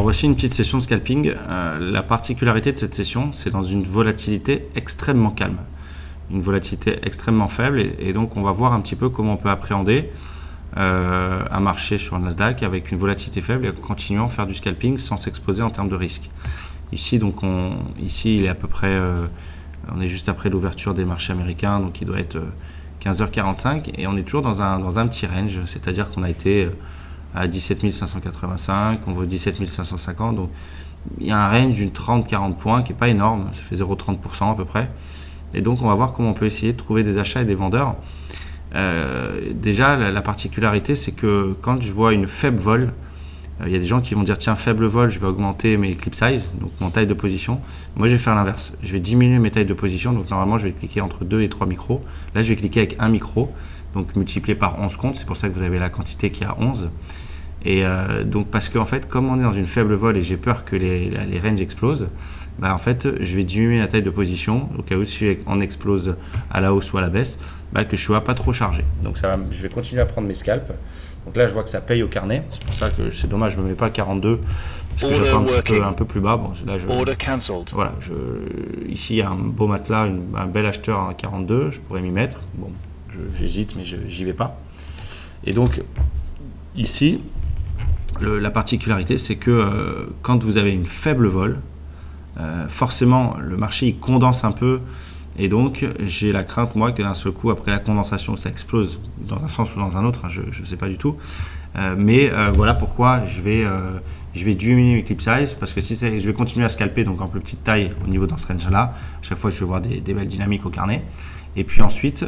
Alors voici une petite session de scalping. La particularité de cette session, c'est dans une volatilité extrêmement calme. Une volatilité extrêmement faible et donc on va voir un petit peu comment on peut appréhender un marché sur le Nasdaq avec une volatilité faible et en continuant à faire du scalping sans s'exposer en termes de risque. Ici, donc ici il est à peu près, on est juste après l'ouverture des marchés américains, donc il doit être 15h45 et on est toujours dans un petit range, c'est-à-dire qu'on a été à 17 585, on vaut 17 550, donc il y a un range d'une 30-40 points qui n'est pas énorme, ça fait 0,30% à peu près. Et donc on va voir comment on peut essayer de trouver des achats et des vendeurs. Déjà la particularité c'est que quand je vois une faible vol, il y a des gens qui vont dire tiens faible vol je vais augmenter mes clip size, donc mon taille de position. Moi je vais faire l'inverse, je vais diminuer mes tailles de position, donc normalement je vais cliquer entre 2 et 3 micros. Là je vais cliquer avec un micro, donc multiplié par 11 comptes, c'est pour ça que vous avez la quantité qui est à 11. Et donc parce qu'en fait comme on est dans une faible vol et j'ai peur que les ranges explosent, bah en fait je vais diminuer la taille de position au cas où si on explose à la hausse ou à la baisse, bah, que je sois pas trop chargé. Donc je vais continuer à prendre mes scalps. Donc là je vois que ça paye au carnet, c'est pour ça que c'est dommage je me mets pas à 42 parce que j'attends un peu plus bas. Bon, là, voilà, ici il y a un beau matelas, un bel acheteur à 42, je pourrais m'y mettre. Bon, j'hésite mais j'y vais pas. Et donc ici la particularité, c'est que quand vous avez une faible vol, forcément, le marché il condense un peu et donc j'ai la crainte, moi, que d'un seul coup, après la condensation, ça explose dans un sens ou dans un autre, hein, je ne sais pas du tout. Mais voilà pourquoi je vais diminuer mes clip size parce que si je vais continuer à scalper donc en plus petite taille au niveau dans ce range là, à chaque fois je vais voir des belles dynamiques au carnet. Et puis ensuite,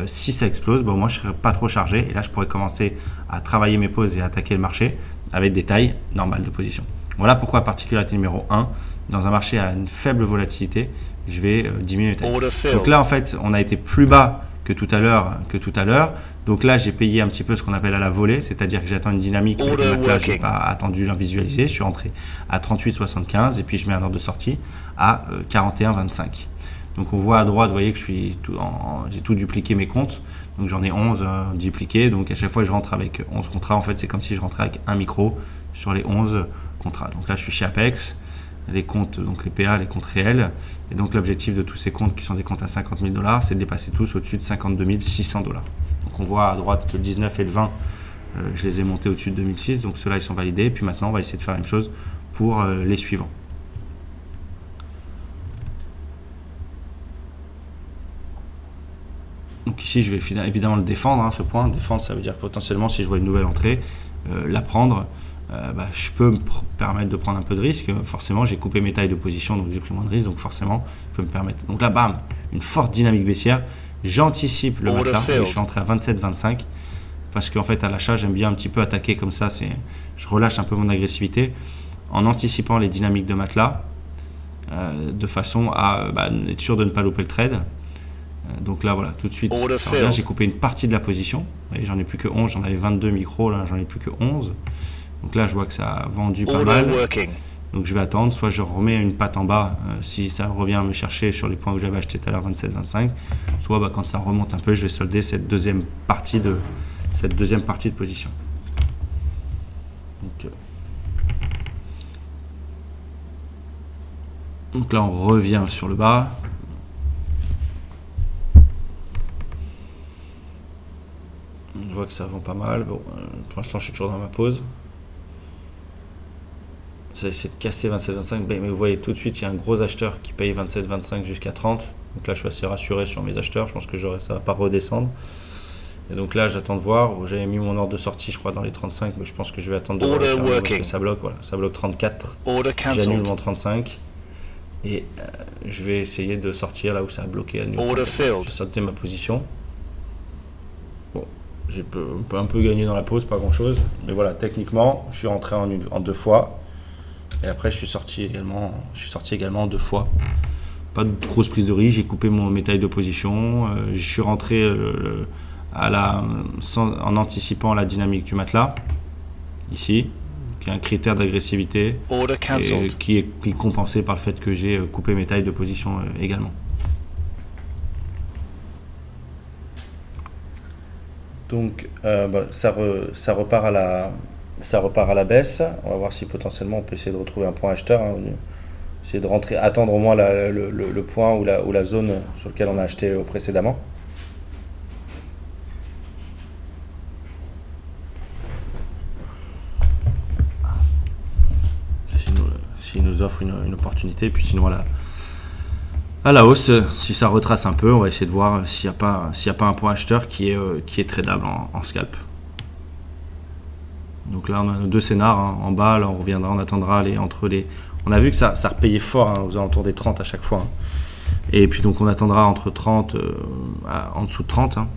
si ça explose, bon, moi je ne serai pas trop chargé et là je pourrais commencer à travailler mes pauses et à attaquer le marché avec des tailles normales de position. Voilà pourquoi particularité numéro 1, dans un marché à une faible volatilité, je vais diminuer les tailles. Donc là en fait, on a été plus bas que tout à l'heure. Donc là, j'ai payé un petit peu ce qu'on appelle à la volée, c'est-à-dire que j'attends une dynamique. Le matelas, je n'ai pas attendu la visualiser. Je suis rentré à 38,75 et puis je mets un ordre de sortie à 41,25. Donc on voit à droite, vous voyez que j'ai tout dupliqué mes comptes. Donc j'en ai 11 dupliqués. Donc à chaque fois que je rentre avec 11 contrats, en fait, c'est comme si je rentrais avec un micro sur les 11 contrats. Donc là, je suis chez Apex. Les comptes, donc les PA, les comptes réels. Et donc l'objectif de tous ces comptes qui sont des comptes à 50 000 $, c'est de les passer tous au-dessus de 52 600 $. Donc on voit à droite que le 19 et le 20, je les ai montés au-dessus de 2006. Donc ceux-là, ils sont validés. Et puis maintenant, on va essayer de faire la même chose pour les suivants. Donc ici, je vais évidemment le défendre, hein, ce point. Défendre, ça veut dire que potentiellement, si je vois une nouvelle entrée, la prendre. Je peux me permettre de prendre un peu de risque. Forcément, j'ai coupé mes tailles de position, donc j'ai pris moins de risque. Donc forcément, je peux me permettre. Donc là, bam, une forte dynamique baissière. J'anticipe le matelas. Je suis entré à 27,25 parce qu'en fait, à l'achat, j'aime bien un petit peu attaquer comme ça. Je relâche un peu mon agressivité en anticipant les dynamiques de matelas de façon à être sûr de ne pas louper le trade. Donc là, voilà, tout de suite, j'ai coupé une partie de la position. J'en ai plus que 11, j'en avais 22 micros, là, j'en ai plus que 11. Donc là, je vois que ça a vendu pas mal. Donc je vais attendre, soit je remets une patte en bas si ça revient me chercher sur les points que j'avais acheté tout à l'heure, 27-25. Soit quand ça remonte un peu, je vais solder cette deuxième partie de position. Donc là, on revient sur le bas. Je vois que ça vend pas mal. Bon, pour l'instant, je suis toujours dans ma pause. Ça essaie de casser 27,25. Mais vous voyez tout de suite, il y a un gros acheteur qui paye 27,25 jusqu'à 30. Donc là, je suis assez rassuré sur mes acheteurs. Je pense que ça ne va pas redescendre. Et donc là, j'attends de voir. J'avais mis mon ordre de sortie, je crois, dans les 35. Mais je pense que je vais attendre de voir parce que ça bloque. Voilà, ça bloque 34. J'annule mon 35. Et je vais essayer de sortir là où ça a bloqué à nouveau. J'ai sauté ma position. Bon, j'ai un peu gagné dans la pause, pas grand chose. Mais voilà, techniquement, je suis rentré en deux fois. Et après, je suis sorti également 2 fois. Pas de grosse prise de risque. J'ai coupé mes tailles de position. Je suis rentré en anticipant la dynamique du matelas. Ici, qui est un critère d'agressivité. Qui est compensé par le fait que j'ai coupé mes tailles de position également. Donc, ça repart ça repart à la baisse. On va voir si potentiellement on peut essayer de retrouver un point acheteur, hein. Essayer de rentrer, attendre au moins le point ou la zone sur lequel on a acheté précédemment. S'il nous offre une opportunité, puis sinon à la hausse, si ça retrace un peu, on va essayer de voir s'il n'y a pas un point acheteur qui est tradable en scalp. Donc là on a nos deux scénars, hein. En bas, là on reviendra, on attendra on a vu que ça repayait fort, hein, aux alentours des 30 à chaque fois, hein. Et puis donc on attendra entre 30 en dessous de 30, hein.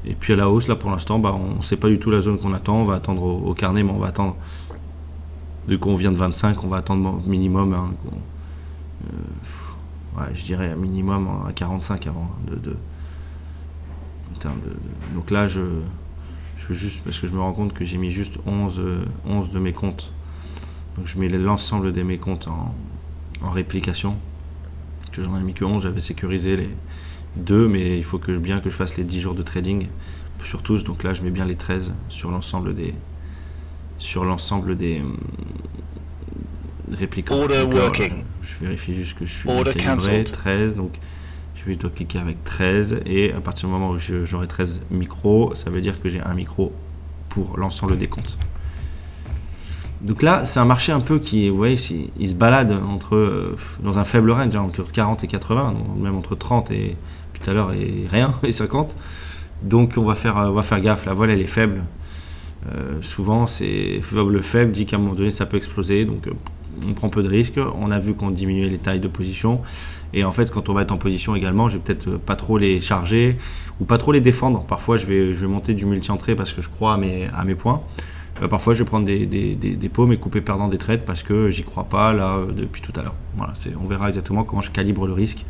Et puis à la hausse, là pour l'instant, on ne sait pas du tout la zone qu'on attend. On va attendre au carnet, mais on va attendre, vu qu'on vient de 25, on va attendre minimum, hein, je dirais un minimum à 45 avant, donc là je veux juste, parce que je me rends compte que j'ai mis juste 11 de mes comptes, donc je mets l'ensemble de mes comptes en réplication, que j'en ai mis que 11, j'avais sécurisé les 2, mais il faut bien que je fasse les 10 jours de trading sur tous, donc là je mets bien les 13 sur l'ensemble des réplicants. Donc là, je vérifie juste que je suis calibré, 13, donc je vais dois cliquer avec 13, et à partir du moment où j'aurai 13 micros, ça veut dire que j'ai un micro pour l'ensemble des comptes. Donc là, c'est un marché un peu qui, vous voyez, il se balade dans un faible range, hein, entre 40 et 80, même entre 30 et puis tout à l'heure et rien, et 50. Donc on va faire gaffe, la voile elle est faible. Souvent, le faible dit qu'à un moment donné ça peut exploser, donc on prend peu de risques. On a vu qu'on diminuait les tailles de position, et en fait quand on va être en position également, je vais peut-être pas trop les charger ou pas trop les défendre. Parfois je vais monter du multi-entrée parce que je crois à mes points. Parfois je vais prendre des paumes et couper perdant des trades parce que j'y crois pas là depuis tout à l'heure. Voilà, on verra exactement comment je calibre le risque.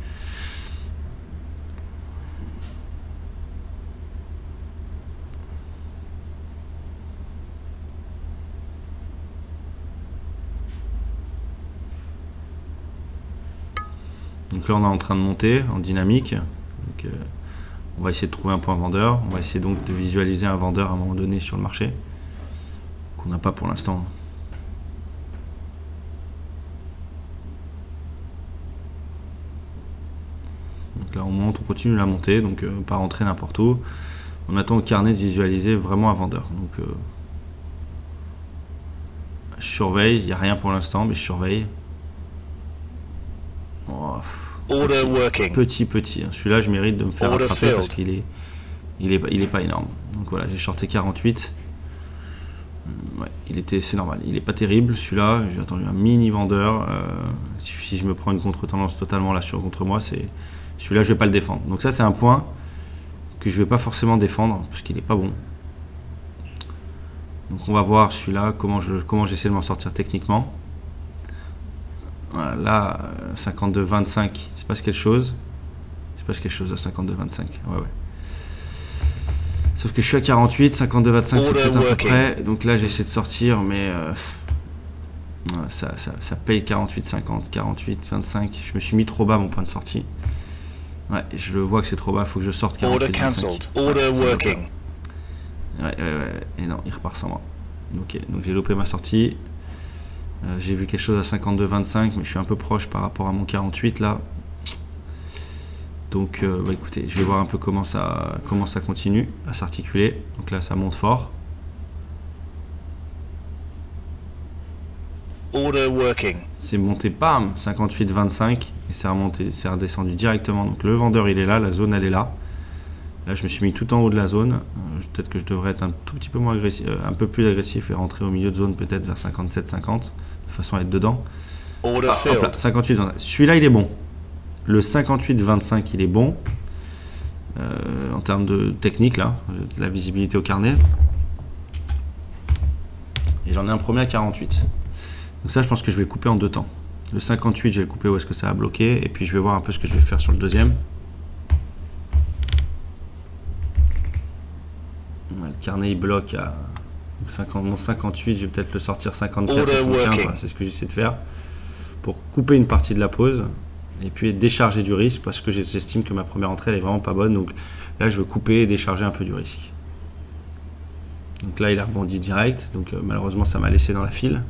Donc là on est en train de monter en dynamique, donc, on va essayer de trouver un point vendeur, on va essayer donc de visualiser un vendeur à un moment donné sur le marché, qu'on n'a pas pour l'instant. Donc là on monte, on continue la montée, donc pas rentrer n'importe où, on attend au carnet de visualiser vraiment un vendeur. Donc je surveille, il n'y a rien pour l'instant, mais je surveille. Petit. Celui-là, je mérite de me faire rattraper parce qu'il est pas énorme. Donc voilà, j'ai shorté 48. Ouais, c'est normal. Il est pas terrible. Celui-là, j'ai attendu un mini vendeur. Si je me prends une contre-tendance totalement là contre moi, celui-là, je vais pas le défendre. Donc ça, c'est un point que je vais pas forcément défendre parce qu'il est pas bon. Donc on va voir celui-là comment j'essaie de m'en sortir techniquement. Voilà, là, 52,25, il se passe quelque chose. Il se passe quelque chose à 52,25. Ouais. Sauf que je suis à 48, 52,25, c'est peut-être un peu près. Donc là, j'essaie de sortir, mais ça paye 48,50, 48,25. Je me suis mis trop bas mon point de sortie. Ouais, je vois que c'est trop bas, il faut que je sorte 48,25. Ouais. Et non, il repart sans moi. Ok, donc j'ai loupé ma sortie. J'ai vu quelque chose à 52,25, mais je suis un peu proche par rapport à mon 48 là. Donc écoutez, je vais voir un peu comment ça continue à s'articuler. Donc là ça monte fort. C'est monté, bam, 58,25 et c'est remonté, c'est redescendu directement. Donc le vendeur il est là, la zone elle est là. Là je me suis mis tout en haut de la zone. Peut-être que je devrais être un tout petit peu moins agressif, un peu plus agressif et rentrer au milieu de zone peut-être vers 57,50 de façon à être dedans. Hop là, 58,25. Celui-là il est bon. Le 58,25 il est bon en termes de technique là, de la visibilité au carnet. Et j'en ai un premier à 48. Donc ça je pense que je vais le couper en deux temps. Le 58 je vais le couper où est-ce que ça a bloqué et puis je vais voir un peu ce que je vais faire sur le deuxième. Le carnet il bloque à mon 58, je vais peut-être le sortir 54 et 75, voilà, c'est ce que j'essaie de faire pour couper une partie de la pause et puis décharger du risque parce que j'estime que ma première entrée elle est vraiment pas bonne, donc là je veux couper et décharger un peu du risque. Donc là, il a rebondi direct. Donc malheureusement, ça m'a laissé dans la file.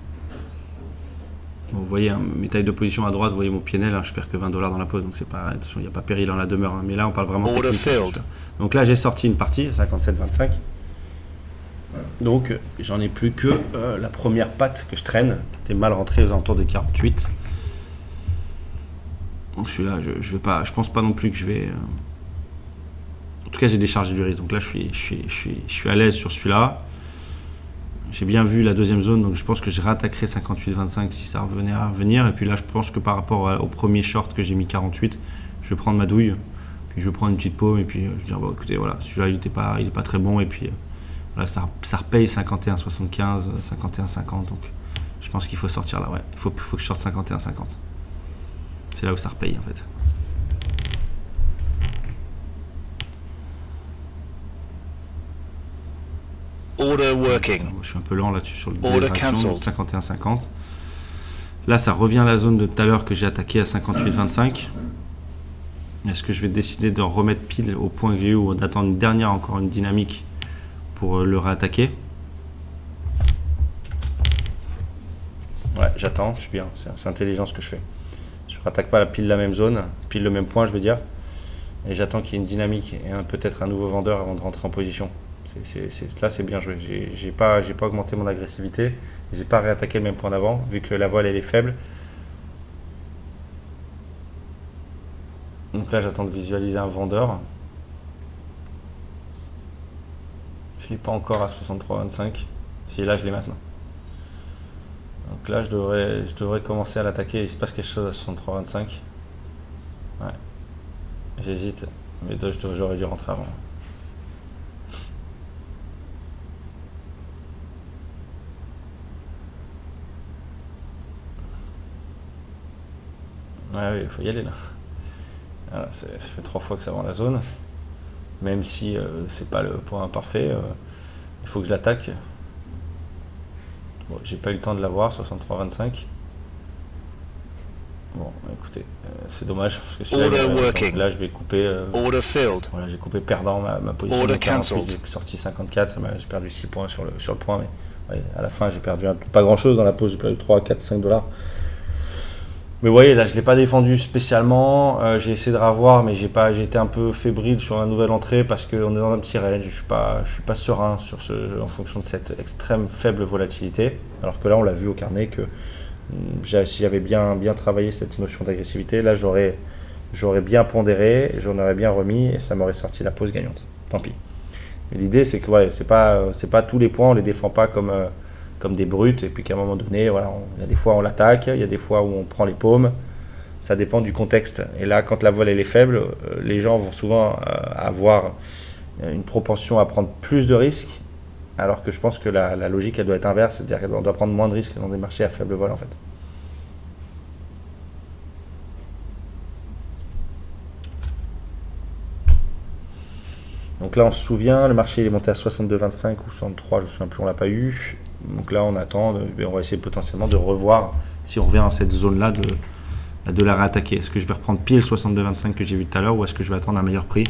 Bon, vous voyez, hein, mes tailles de position à droite, vous voyez mon PNL, hein, je perds que $20 dans la pause. Donc c'est pas, attention, il n'y a pas péril en la demeure. Hein, mais là, on parle vraiment technique. Donc là, j'ai sorti une partie, 57-25. Donc j'en ai plus que la première patte que je traîne, qui était mal rentrée aux alentours des 48. Donc celui-là, je pense pas non plus que je vais... En tout cas, j'ai déchargé du risque. Donc là, je suis à l'aise sur celui-là. J'ai bien vu la deuxième zone, donc je pense que je réattaquerai 58-25 si ça revenait à revenir. Et puis là, je pense que par rapport au premier short que j'ai mis 48, je vais prendre ma douille. Puis je vais prendre une petite paume et puis je vais dire, bon, écoutez, voilà, celui-là, il est pas très bon. Et puis voilà, ça repaye 51-75, 51-50. Donc je pense qu'il faut sortir là. Ouais, il faut que je sorte 51-50. C'est là où ça repaye en fait. Order working. Je suis un peu lent là-dessus sur le délai de réaction, 51-50. Là, ça revient à la zone de tout à l'heure que j'ai attaqué à 58-25. Est-ce que je vais décider de remettre pile au point que j'ai eu ou d'attendre une dernière, encore une dynamique pour le réattaquer? Ouais, j'attends, je suis bien. C'est intelligent ce que je fais. Je ne rattaque pas pile la même zone, pile le même point, je veux dire. Et j'attends qu'il y ait une dynamique et peut-être un nouveau vendeur avant de rentrer en position. Là, c'est bien joué. J'ai pas augmenté mon agressivité. J'ai pas réattaqué le même point d'avant, vu que la voile elle est faible. Donc là, j'attends de visualiser un vendeur. Je ne l'ai pas encore à 63,25. Si là, je l'ai maintenant. Donc là, je devrais commencer à l'attaquer. Il se passe quelque chose à 63,25. Ouais. J'hésite. Mais j'aurais dû rentrer avant. Ouais, oui, il faut y aller là. Voilà, ça fait 3 fois que ça vend la zone. Même si c'est pas le point parfait, il faut que je l'attaque. Bon, j'ai pas eu le temps de l'avoir, 63,25. Bon, écoutez, c'est dommage parce que celui-là, là je vais couper. Voilà, j'ai coupé perdant ma position. J'ai sorti 54, j'ai perdu 6 points sur le point. Mais ouais, à la fin, j'ai perdu pas grand chose dans la pause, j'ai perdu 3, 4, 5 $. Mais vous voyez, là, je ne l'ai pas défendu spécialement. J'ai essayé de ravoir, mais j'ai été un peu fébrile sur la nouvelle entrée parce qu'on est dans un petit range. Je suis pas serein en fonction de cette extrême faible volatilité. Alors que là, on l'a vu au carnet que si j'avais bien travaillé cette notion d'agressivité, là, j'aurais bien pondéré, j'en aurais bien remis et ça m'aurait sorti la pause gagnante. Tant pis. Mais l'idée, c'est que ouais, c'est pas tous les points, on les défend pas comme des brutes, et puis qu'à un moment donné, voilà, il y a des fois on l'attaque, il y a des fois où on prend les paumes, ça dépend du contexte. Et là, quand la voile elle est faible, les gens vont souvent avoir une propension à prendre plus de risques, alors que je pense que la logique elle doit être inverse, c'est-à-dire qu'on doit prendre moins de risques dans des marchés à faible voile en fait. Donc là, on se souvient, le marché il est monté à 62,25 ou 63, je ne me souviens plus, on ne l'a pas eu. Donc là, on attend, on va essayer potentiellement de revoir si on revient dans cette zone-là de la réattaquer. Est-ce que je vais reprendre pile 62,25 que j'ai vu tout à l'heure ou est-ce que je vais attendre un meilleur prix?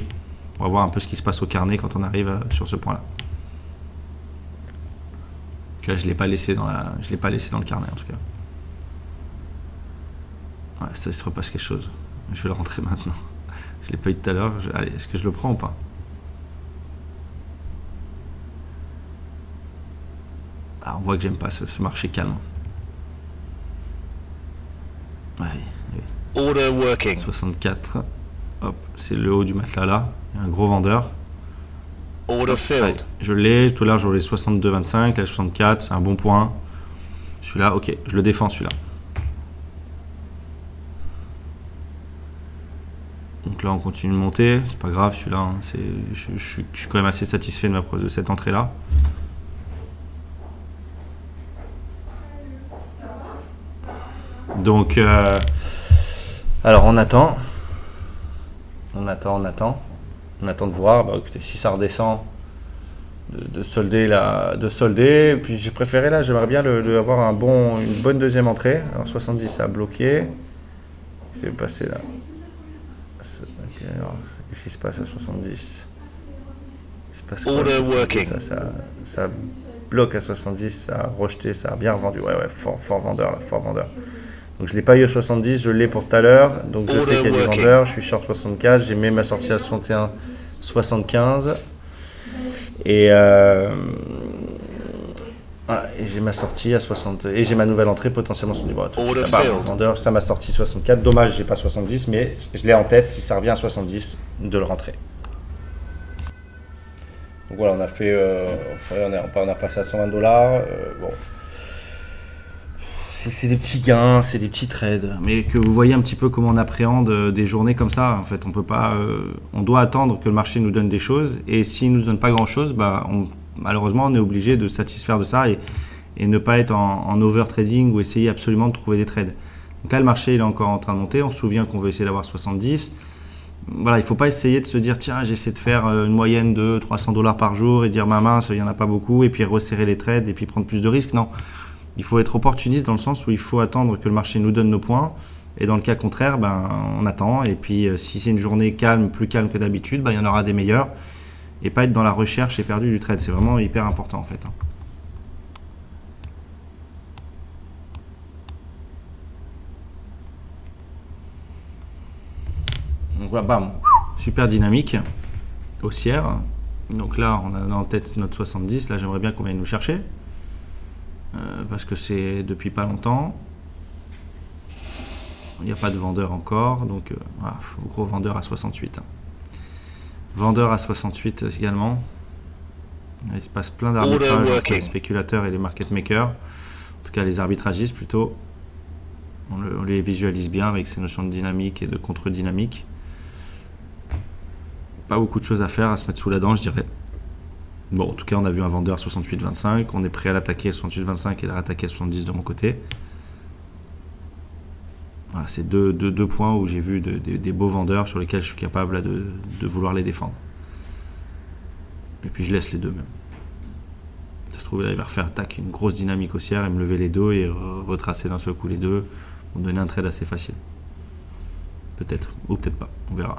On va voir un peu ce qui se passe au carnet quand on arrive sur ce point-là. Là, je ne l'ai pas laissé dans le carnet en tout cas. Ouais, ça se repasse quelque chose. Je vais le rentrer maintenant. Je ne l'ai pas eu tout à l'heure. Allez, est-ce que je le prends ou pas? On voit que j'aime pas ce marché calme. Ouais, oui. Order working. 64. Hop, c'est le haut du matelas là. Il y a un gros vendeur. Order filled. Allez, je l'ai. Tout à l'heure, je l'ai 62,25. Là, 64. C'est un bon point. Celui-là, ok. Je le défends celui-là. Donc là, on continue de monter. C'est pas grave celui-là. Hein. Je suis quand même assez satisfait de cette entrée-là. Donc, alors on attend de voir. Bah, écoutez, si ça redescend, de solder. Et puis j'ai préféré là, j'aimerais bien avoir une bonne deuxième entrée. Alors 70 ça a bloqué. Qu'est-ce qui s'est passé là? Okay, qu'est-ce qui se passe à 70? Il se parce que Order 70, working. ça bloque à 70, ça a rejeté, ça a bien revendu. Ouais, fort vendeur, là, fort vendeur. Donc je l'ai pas eu à 70, je l'ai pour tout à l'heure. Donc je sais qu'il y a des vendeurs, je suis short 64, j'ai mis ma sortie à 61, 75. Et, voilà, et j'ai ma sortie à 60 et j'ai ma nouvelle entrée potentiellement sur du bras. Vendeur, ça m'a sorti 64. Dommage, j'ai pas 70, mais je l'ai en tête. Si ça revient à 70, de le rentrer. Donc voilà, on a fait, on a passé à 120 $. Bon, c'est des petits gains, c'est des petits trades, mais que vous voyez un petit peu comment on appréhende des journées comme ça. En fait, on peut pas, on doit attendre que le marché nous donne des choses, et s'il nous donne pas grand chose, malheureusement, on est obligé de se satisfaire de ça et ne pas être en over-trading ou essayer absolument de trouver des trades. Donc là, le marché il est encore en train de monter. On se souvient qu'on veut essayer d'avoir 70. Voilà, il ne faut pas essayer de se dire tiens, j'essaie de faire une moyenne de 300 $ par jour et dire mince, il n'y en a pas beaucoup, et puis resserrer les trades et puis prendre plus de risques. Non, il faut être opportuniste dans le sens où il faut attendre que le marché nous donne nos points. Et dans le cas contraire, on attend. Et puis si c'est une journée calme, plus calme que d'habitude, il y en aura des meilleurs. Et pas être dans la recherche éperdue du trade. C'est vraiment hyper important en fait. Donc voilà, bam, super dynamique, haussière. Donc là, on a en tête notre 70. Là, j'aimerais bien qu'on vienne nous chercher. Parce que c'est depuis pas longtemps. Il n'y a pas de vendeur encore. Donc, gros vendeur à 68. Vendeur à 68 également. Il se passe plein d'arbitrages entre les spéculateurs et les market makers. En tout cas, les arbitragistes plutôt. On les visualise bien avec ces notions de dynamique et de contre-dynamique. Pas beaucoup de choses à faire, à se mettre sous la dent, je dirais. Bon, en tout cas, on a vu un vendeur 68,25. On est prêt à l'attaquer à 68,25 et à l'attaquer à 70 de mon côté. Voilà, c'est deux points où j'ai vu des beaux vendeurs sur lesquels je suis capable là, de vouloir les défendre. Et puis je laisse les deux même. Ça se trouve, là, il va refaire une grosse dynamique haussière et me lever les deux et retracer d'un seul coup les deux pour me donner un trade assez facile. Peut-être, ou peut-être pas, on verra.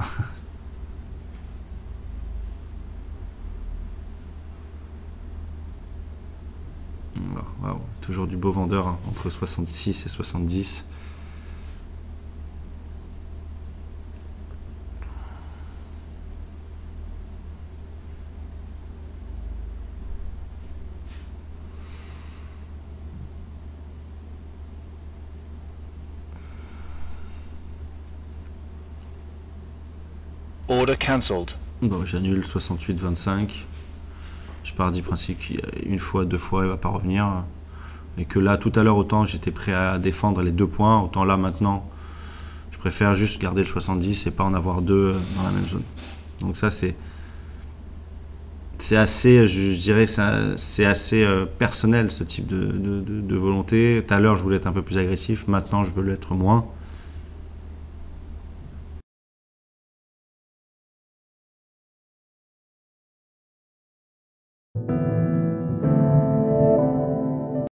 Wow, toujours du beau vendeur hein, entre 66 et 70. Order cancelled. Bon, j'annule 68,25. Je pars du principe qu'une fois, deux fois, il ne va pas revenir. Et que là, tout à l'heure, autant j'étais prêt à défendre les 2 points, autant là, maintenant, je préfère juste garder le 70 et pas en avoir 2 dans la même zone. Donc ça, c'est assez, je dirais, c'est assez personnel, ce type de volonté. Tout à l'heure, je voulais être un peu plus agressif. Maintenant, je veux l'être moins.